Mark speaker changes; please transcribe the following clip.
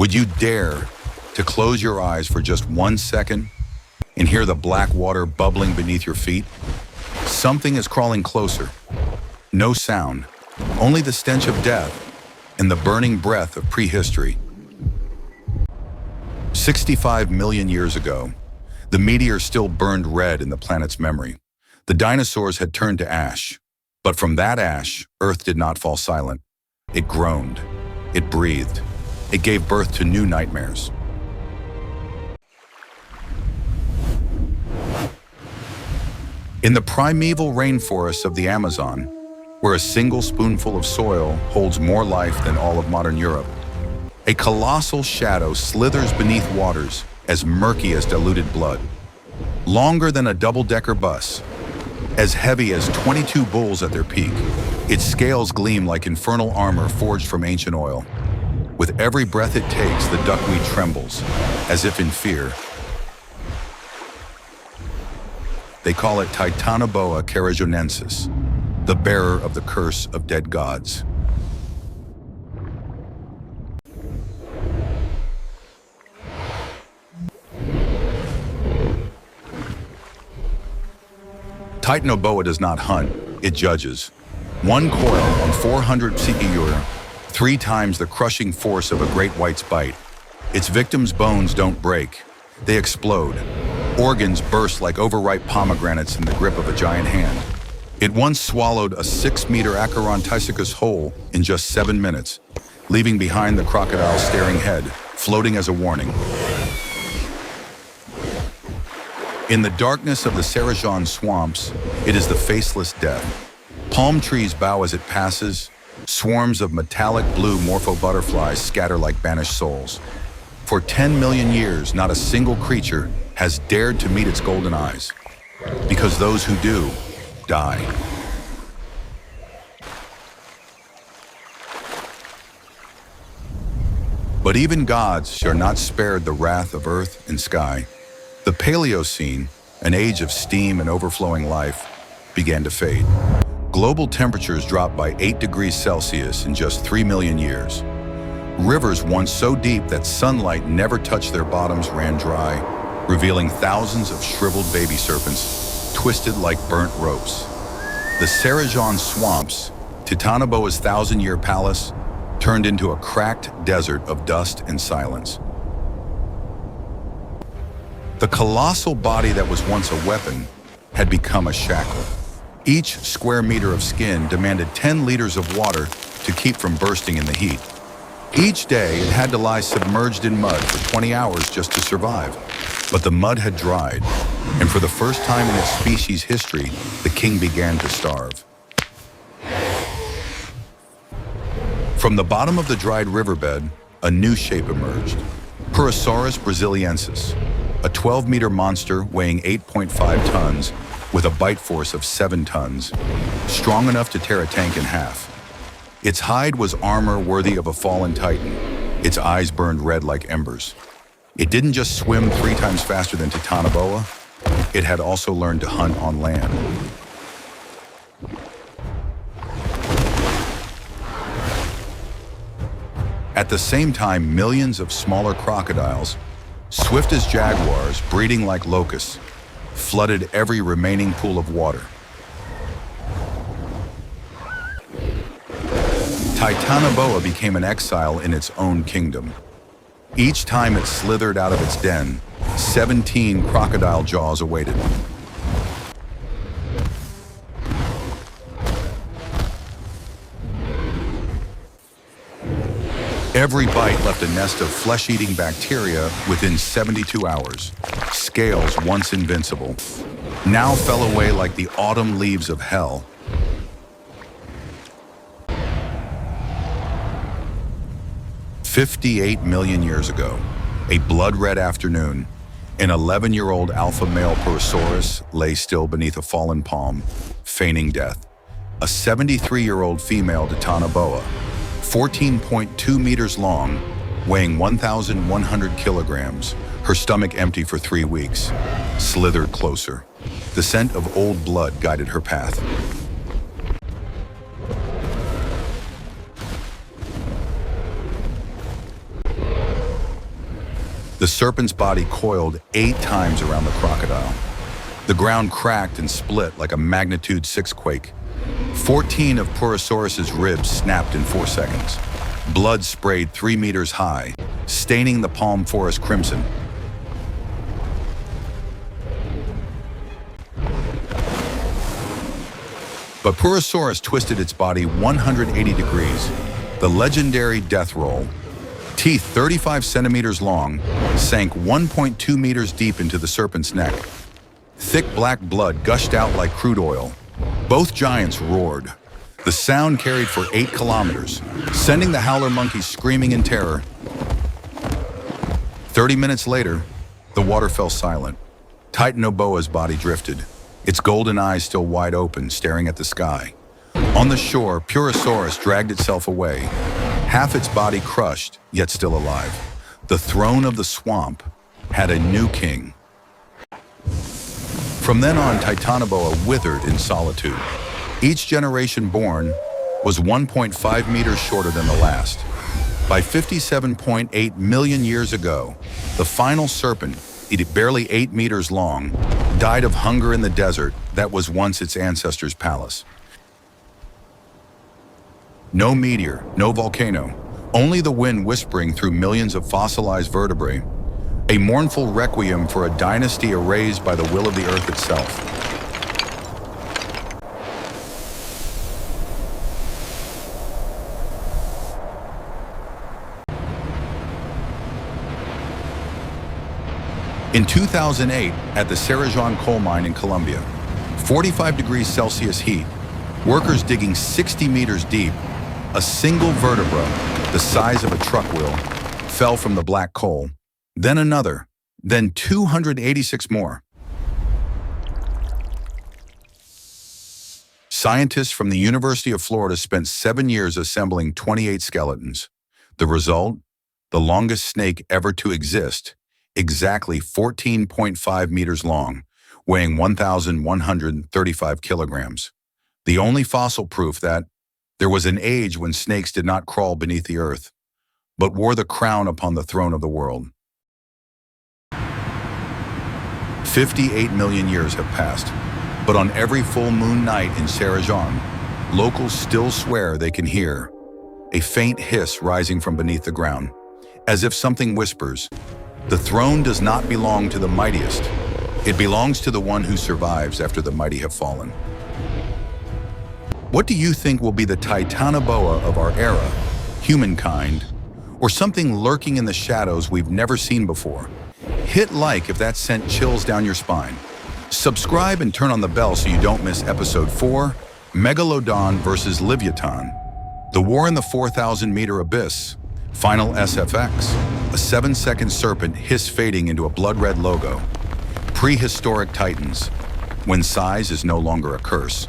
Speaker 1: Would you dare to close your eyes for just 1 second and hear the black water bubbling beneath your feet? Something is crawling closer. No sound, only the stench of death and the burning breath of prehistory. 65 million years ago, the meteor still burned red in the planet's memory. The dinosaurs had turned to ash, but from that ash, Earth did not fall silent. It groaned, it breathed, it gave birth to new nightmares. In the primeval rainforests of the Amazon, where a single spoonful of soil holds more life than all of modern Europe, a colossal shadow slithers beneath waters as murky as diluted blood. Longer than a double-decker bus, as heavy as 22 bulls at their peak, its scales gleam like infernal armor forged from ancient oil. With every breath it takes, the duckweed trembles, as if in fear. They call it Titanoboa cerrejonensis, the bearer of the curse of dead gods. Titanoboa does not hunt, it judges. One coil on 400 psi, 3 times the crushing force of a great white's bite. Its victims' bones don't break, they explode. Organs burst like overripe pomegranates in the grip of a giant hand. It once swallowed a 6-meter Acherontisicus whole in just 7 minutes, leaving behind the crocodile's staring head, floating as a warning. In the darkness of the Cerrejon swamps, it is the faceless death. Palm trees bow as it passes. Swarms of metallic blue morpho butterflies scatter like banished souls. For 10 million years, not a single creature has dared to meet its golden eyes, because those who do, die. But even gods shall not spare the wrath of earth and sky. The Paleocene, an age of steam and overflowing life, began to fade. Global temperatures dropped by 8 degrees Celsius in just 3 million years. Rivers once so deep that sunlight never touched their bottoms ran dry, revealing thousands of shriveled baby serpents, twisted like burnt ropes. The Cerrejon swamps, Titanoboa's 1,000-year palace, turned into a cracked desert of dust and silence. The colossal body that was once a weapon had become a shackle. Each square meter of skin demanded 10 liters of water to keep from bursting in the heat. Each day, it had to lie submerged in mud for 20 hours just to survive. But the mud had dried, and for the first time in its species' history, the king began to starve. From the bottom of the dried riverbed, a new shape emerged. Purussaurus brasiliensis, a 12-meter monster weighing 8.5 tons with a bite force of 7 tons, strong enough to tear a tank in half. Its hide was armor worthy of a fallen titan. Its eyes burned red like embers. It didn't just swim 3 times faster than Titanoboa, it had also learned to hunt on land. At the same time, millions of smaller crocodiles, swift as jaguars, breeding like locusts, flooded every remaining pool of water. Titanoboa became an exile in its own kingdom. Each time it slithered out of its den, 17 crocodile jaws awaited. Every bite left a nest of flesh-eating bacteria within 72 hours. Scales, once invincible, now fell away like the autumn leaves of hell. "58 million years ago, a blood-red afternoon, an 11-year-old alpha male Purussaurus lay still beneath a fallen palm, feigning death. A 73-year-old female Titanoboa, 14.2 meters long, weighing 1,100 kilograms, her stomach empty for 3 weeks, slithered closer. The scent of old blood guided her path. The serpent's body coiled 8 times around the crocodile. The ground cracked and split like a magnitude 6 quake. 14 of Purussaurus's ribs snapped in 4 seconds. Blood sprayed 3 meters high, staining the palm forest crimson. But Purussaurus twisted its body 180 degrees, the legendary death roll. Teeth 35 centimeters long sank 1.2 meters deep into the serpent's neck. Thick black blood gushed out like crude oil. Both giants roared. The sound carried for 8 kilometers, sending the howler monkeys screaming in terror. 30 minutes later, the water fell silent. Titanoboa's body drifted, its golden eyes still wide open, staring at the sky. On the shore, Purussaurus dragged itself away, half its body crushed, yet still alive. The throne of the swamp had a new king. From then on, Titanoboa withered in solitude. Each generation born was 1.5 meters shorter than the last. By 57.8 million years ago, the final serpent, barely 8 meters long, died of hunger in the desert that was once its ancestors' palace. No meteor, no volcano, only the wind whispering through millions of fossilized vertebrae, a mournful requiem for a dynasty erased by the will of the earth itself. In 2008, at the Cerrejón coal mine in Colombia, 45 degrees Celsius heat, workers digging 60 meters deep, a single vertebra, the size of a truck wheel, fell from the black coal, then another, then 286 more. Scientists from the University of Florida spent 7 years assembling 28 skeletons. The result? The longest snake ever to exist, exactly 14.5 meters long, weighing 1,135 kilograms. The only fossil proof that there was an age when snakes did not crawl beneath the earth, but wore the crown upon the throne of the world. 58 million years have passed, but on every full moon night in Cerrejón, locals still swear they can hear a faint hiss rising from beneath the ground, as if something whispers, "The throne does not belong to the mightiest. It belongs to the one who survives after the mighty have fallen." What do you think will be the Titanoboa of our era, humankind, or something lurking in the shadows we've never seen before? Hit like if that sent chills down your spine. Subscribe and turn on the bell so you don't miss episode 4, Megalodon versus Leviathan, the war in the 4,000-meter abyss, final SFX, a 7-second serpent hiss fading into a blood-red logo, Prehistoric Titans, when size is no longer a curse.